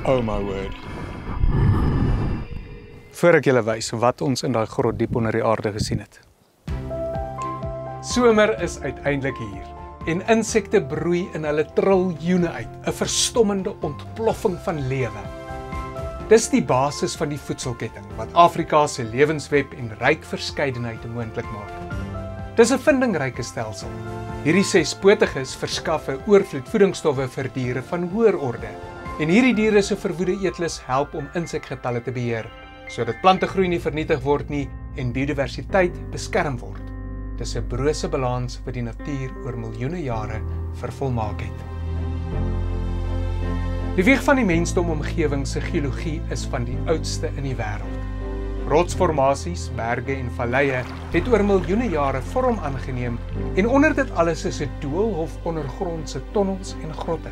Oh my word. Voor ek julle wys wat ons in daai grot diep onder die aarde gesien het. Somer is uiteindelik hier en insekte broei in hulle triljoene uit, 'n verstommende ontploffing van lewe. Dis die basis van die voedselketting wat Afrika se lewensweb en ryk verskeidenheid moontlik maak. Dis 'n vindingryke stelsel. Hierdie sespotiges verskaf 'n oorvloed voedingsstowwe vir diere van hoër orde. En hierdie diere se verwoede eetlus help om insekgetalle te beheer, sodat plantegroei nie vernietig word nie en biodiversiteit beskerm word. Dis 'n brose balans wat die natuur oor miljoene jare vervolmaak het. Die wieg van die mensdom omgewing se geologie is van die oudste in die wêreld. Rotsformasies, berge en valleie het oor miljoene jare vorm aangeneem en onder dit alles is 'n doolhof ondergrondse tonnels en grotte.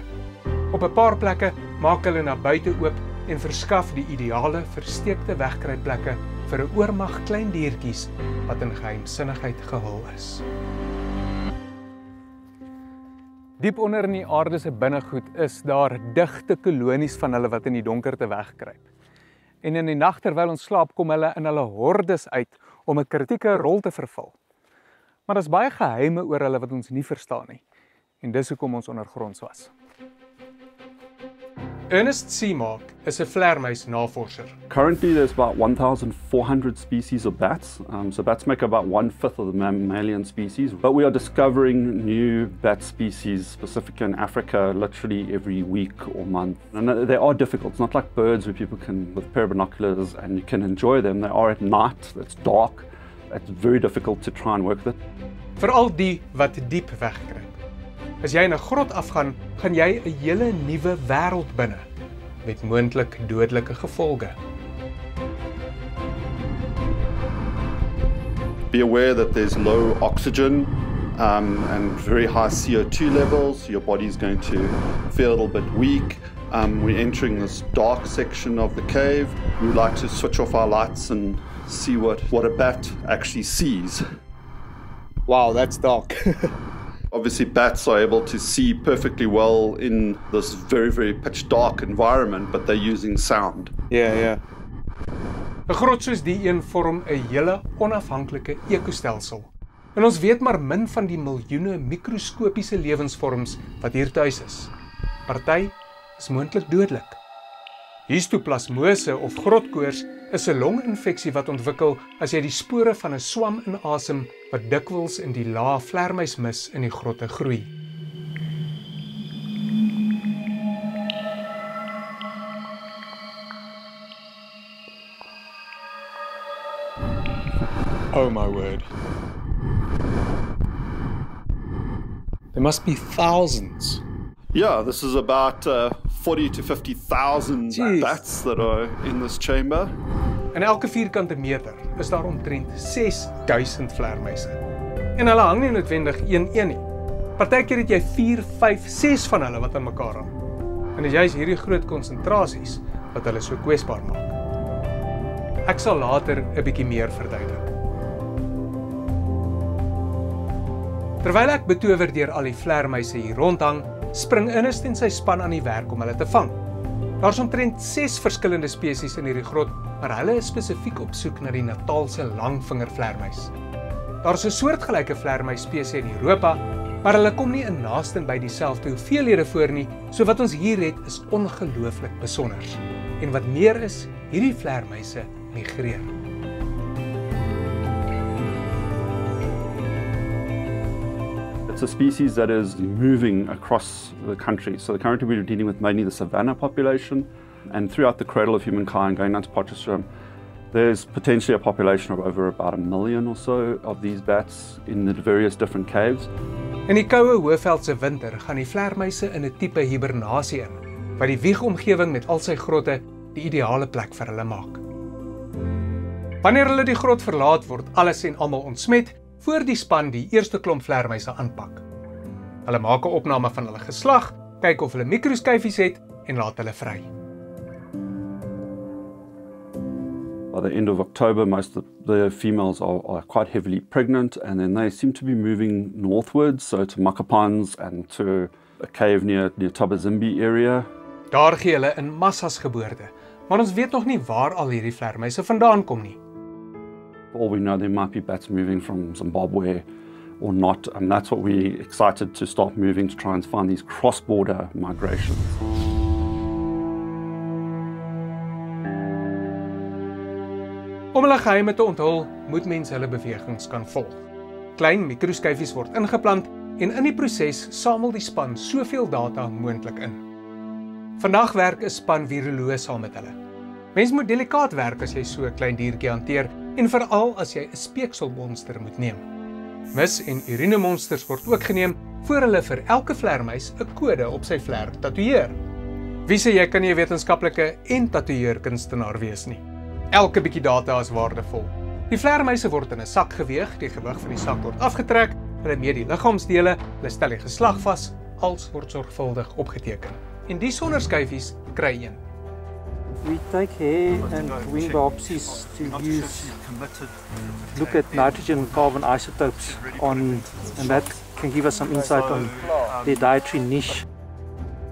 Op 'n paar plekke maak hulle na buite oop en verskaf die ideale versteekte wegkruipplekke vir 'n oormag klein diertjies wat in geheimsinnigheid gehul is. Diep onder in die aarde se binnegoed is daar digte kolonies van hulle wat in die donkerte wegkruip. En in die nag terwyl ons slaap kom hulle in hulle hordes uit om 'n kritieke rol te vervul. Maar daar's baie geheime oor hulle wat ons nie verstaan nie. En dis hoekom ons ondergronds was. Ernest Seamark is 'n vleermuisnavorser. Currently, there's about 1,400 species of bats. So bats make about 1/5 of the mammalian species. But we are discovering new bat species, specifically in Africa, literally every week or month. And they are difficult. It's not like birds where people can, with pair of binoculars, and you can enjoy them. They are at night. It's dark. It's very difficult to try and work with it. Veral die wat diep wegkruip. As jy in 'n grot afgaan, gaan jy 'n hele nuwe wêreld binne met moontlik dodelike gevolge. Be aware that there's low oxygen and very high CO2 levels. Your body's going to feel a little bit weak. We're entering this dark section of the cave. We would like to switch off our lights and see what a bat actually sees. Wow, that's dark. Obviously, bats are able to see perfectly well in this very, very pitch dark environment, but they're using sound. Ja. 'n Grot soos die een vorm 'n hele onafhanklike ekostelsel. En ons weet maar min van die miljoene mikroskopiese lewensvorms wat hier tuis is. Party is moontlik dodelik. Histoplasmose of grotkoors is 'n longinfeksie wat ontwikkel as jy die spore van 'n swam inasem wat dikwels in die lae vleermuismis in die grotte groei. Oh my word. There must be thousands. Yeah, this is about 40 to 50,000 bats that are in this chamber. In elke vierkante meter is daar omtrent 6,000 vleermuise. En hulle hang nie noodwendig een nie. Partykeer het jy 4, 5, 6 van hulle wat aan mekaar hang. En dis juist hierdie groot konsentrasies wat hulle so kwesbaar maak. Ek sal later 'n bietjie meer verduidelik. Terwyl ek betower deur al die vleermuise hier rondhang, spring Ernest en sy span aan die werk om hulle te vang. Daar's omtrent 6 verskillende spesies in hierdie grot, maar hulle is spesifiek op soek na die Natalse langvingervleermuis. Daar's 'n soortgelyke vleermuisspesie in Europa, maar hulle kom nie in naaste by dieselfde hoeveelhede voor nie, so wat ons hier het is ongelooflik besonder. En wat meer is, hierdie vleermuise migreer. It's a species that is moving across the country. So currently we're dealing with mainly the savanna population, and throughout the cradle of humankind, going down to Potchefstroom, there's potentially a population of over about 1 million or so of these bats in the various different caves. In die koue Hoëveldse winter gaan die vleermuise in 'n tipe hibernasie in, wat die wiegeomgewing met al sy grotte die ideale plek vir hulle maak. Wanneer hulle die grot verlaat, word alles en almal ontsmet, voor die span die eerste klomp vleermuise aanpak. Hulle maak 'n opname van hulle geslag, kyk of hulle mikroskyfies het en laat hulle vry. By the end of October, most of the females are quite heavily pregnant, and then they seem to be moving northwards, so to Makapans and to a cave near Tabazimbi area. Daar gee hulle in massas geboorte, maar ons weet nog nie waar al hierdie vleermuise vandaan kom nie. For all we know, there might be bats moving from Zimbabwe or not, and that's what we're excited to start moving to try and find these cross-border migrations. Om hulle geheime te onthul, moet mense hulle bewegings kan volg. Klein mikroskyfies word ingeplant en in die proses samel die span soveel data moontlik in. Vandag werk 'n span viroloë saam met hulle. Mens moet delikaat werk as jy so 'n klein diertjie hanteer en veral as jy 'n speekselmonster moet neem. Mis- en urinemonsters word ook geneem voor hulle vir elke vleermuis 'n kode op sy vleer tatoeëer. Wie sê jy kan nie 'n wetenskaplike en tatoeëerkunstenaar wees nie? Elke bietjie data is waardevol. Die vleermuise word in 'n sak geweeg, die gewig van die sak word afgetrek, hulle meet die liggaamsdele, hulle stel die geslag vas, alles word sorgvuldig opgeteken. En die sonder skyfies kry een. We take hair and wing biopsies to look at nitrogen and carbon isotopes and that can give us some insight on their dietary niche.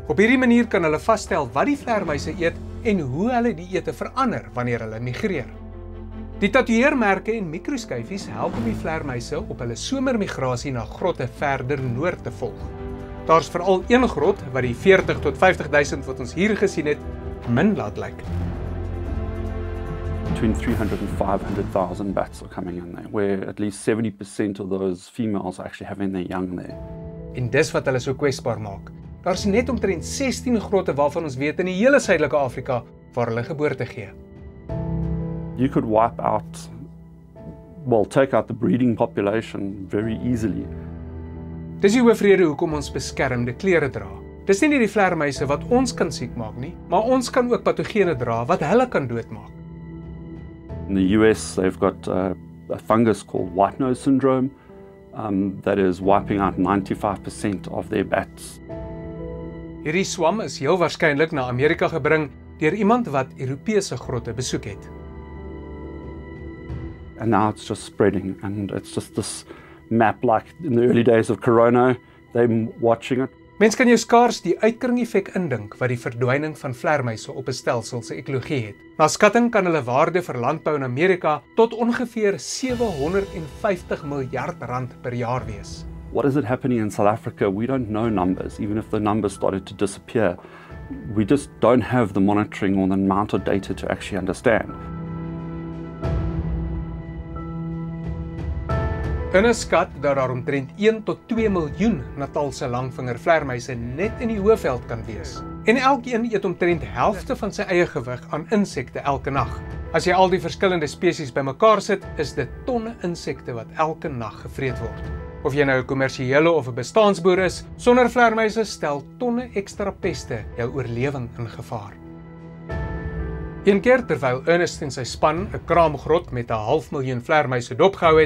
Op hierdie manier kan hulle vasstel wat die vleermuise eet en hoe hulle die ete verander wanneer hulle migreer. Die tatoeëermerke en mikroskyfies help om die vleermuise op hulle somermigrasie na grotte verder noord te volg. Daar's veral een grot wat die 40 tot 50.000 wat ons hier gesien het, min laat lyk. Between 300 and 500,000 bats are coming in there, where at least 70% of those females are actually having their young there. En dis wat hulle so kwesbaar maak. Daar's net omtrent 16 grotte waarvan ons weet in die hele suidelike Afrika waar hulle geboorte gee. You could take out the breeding population very easily. Dis die hoofrede hoekom ons beskermde klere dra. Dis nie die vleermuise wat ons kan siek maak nie, maar ons kan ook patogene dra wat hulle kan doodmaak. In the US, they've got a fungus called white nose syndrome that is wiping out 95% of their bats. Hierdie swam is heel waarskynlik na Amerika gebring deur iemand wat Europese grotte besoek het. And now it's just spreading, and it's just this map like in the early days of Corona, they're watching it. Mens kan jou skaars die uitkring-effek indink wat die verdwyning van vleermuise op 'n stelsel se ekologie het. Na skatting kan hulle waarde vir landbou in Amerika tot ongeveer 750 miljard rand per jaar wees. What is it happening in South Africa? We don't know numbers, even if the numbers started to disappear. We just don't have the monitoring or the amount of data to actually understand. In skat dat daar omtrent 1 tot 2 miljoen Natalse langvingervleermuise net in die Hoëveld kan wees. En elkeen eet omtrent helfte van sy eie gewig aan insekte elke nag. As jy al die verskillende spesies bymekaar sit, is dit tonne insekte wat elke nag gevreet word. Of jy nou 'n kommersiële of 'n bestaansboer is, sonder vleermuise stel tonne ekstra peste jou oorlewing in gevaar. Een keer terwyl Ernest en sy span 'n kraamgrot met 500.000 vleermuise dopgehou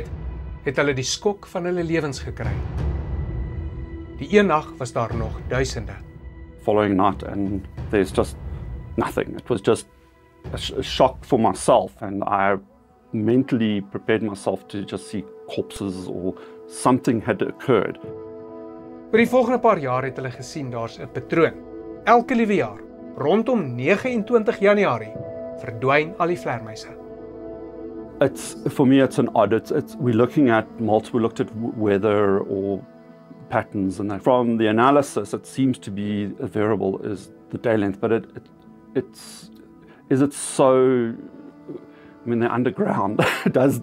het hulle die skok van hulle lewens gekry. Die een nag was daar nog duisende. Following night and there's just nothing. It was just a shock for myself and I mentally prepared myself to just see corpses or something had occurred. Oor die volgende paar jaar het hulle gesien daar's 'n patroon. Elke liewe jaar, rondom 29 Januarie, verdwyn al die vleermuise. For me, it's an odd. We're looking at we looked at weather or patterns, and from the analysis, it seems to be a variable is the day length. But is it so? I mean, they're underground. does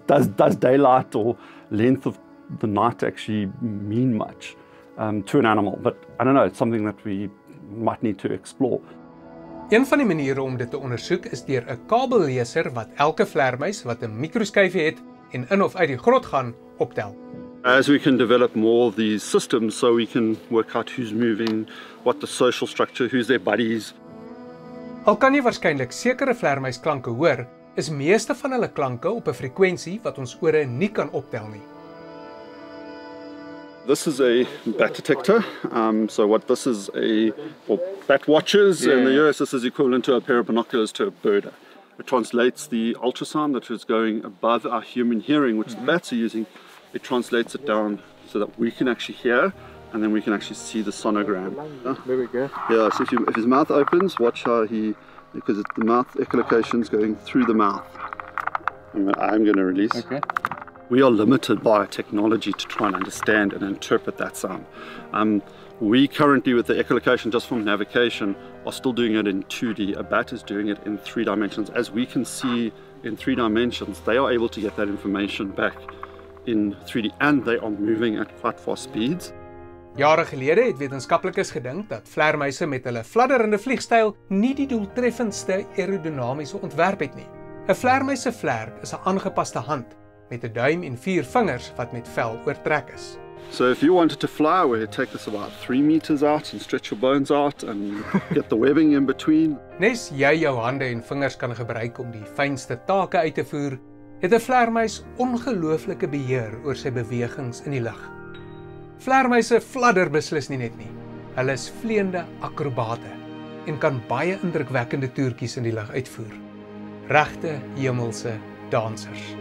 daylight or length of the night actually mean much to an animal? But I don't know. It's something that we might need to explore. Een van die maniere om dit te ondersoek is deur 'n kabelleser wat elke vleermuis wat 'n mikroskyfie het en in of uit die grot gaan optel. As we can develop more of these systems, so we can work out who's moving, what the social structure, who's their buddies. Al kan jy waarskynlik sekere vleermuisklanke hoor, is meeste van hulle klanke op 'n frekwensie wat ons ore nie kan optel nie. This is a bat detector. So what this is for bat watchers in the US, this is equivalent to a pair of binoculars to a birder. It translates the ultrasound that is going above our human hearing, which the bats are using. It translates it down so that we can actually hear, and then we can actually see the sonogram. There we go. Yeah, so if his mouth opens, watch how because the mouth echolocation is going through the mouth. I'm going to release. Okay. We are limited by technology to try and understand and interpret that sound. We currently, with the echolocation just from navigation, are still doing it in 2D. A bat is doing it in 3 dimensions. As we can see in 3 dimensions, they are able to get that information back in 3D, and they are moving at quite fast speeds. Jare gelede het wetenskaplikes gedink dat vleermuise met hulle fladderende vliegstyl nie die doeltreffendste aerodinamiese ontwerp het nie. 'n Vleermuis se vlerk is 'n aangepaste hand met 'n duim en 4 vingers wat met vel oortrek is. So if you wanted to fly, we take this about 3 meters out and stretch your bones out and get the webbing in between. Nes jy jou hande en vingers kan gebruik om die fynste take uit te voer, het 'n vleermuis ongelooflike beheer oor sy bewegings in die lug. Vleermuise fladder beslis nie net nie. Hulle is vleiende akrobate en kan baie indrukwekkende toertjies in die lug uitvoer. Regte hemelse dansers.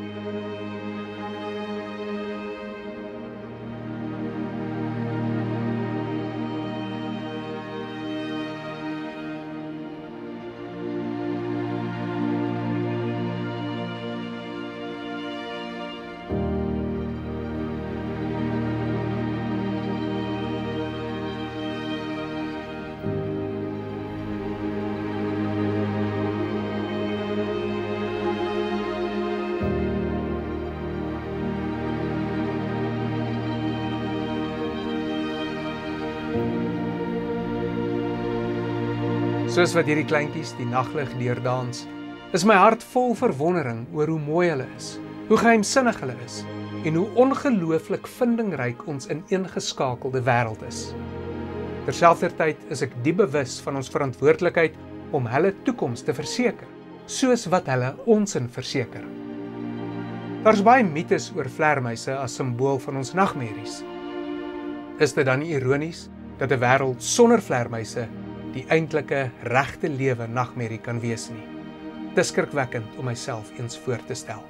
Soos wat hierdie kleintjies die naglig deurdans, is my hart vol verwondering oor hoe mooi hulle is, hoe geheimsinnig hulle is en hoe ongelooflik vindingryk ons ineengeskakelde wêreld is. Terselfdertyd is ek diep bewus van ons verantwoordelikheid om hulle toekoms te verseker, soos wat hulle ons in verseker. Daar's baie mites oor vleermuise as simbool van ons nagmerries. Is dit dan nie ironies dat 'n wêreld sonder vleermuise die eintlike regte lewe nagmerrie kan wees nie? Dis skrikwekkend om myself eens voor te stel.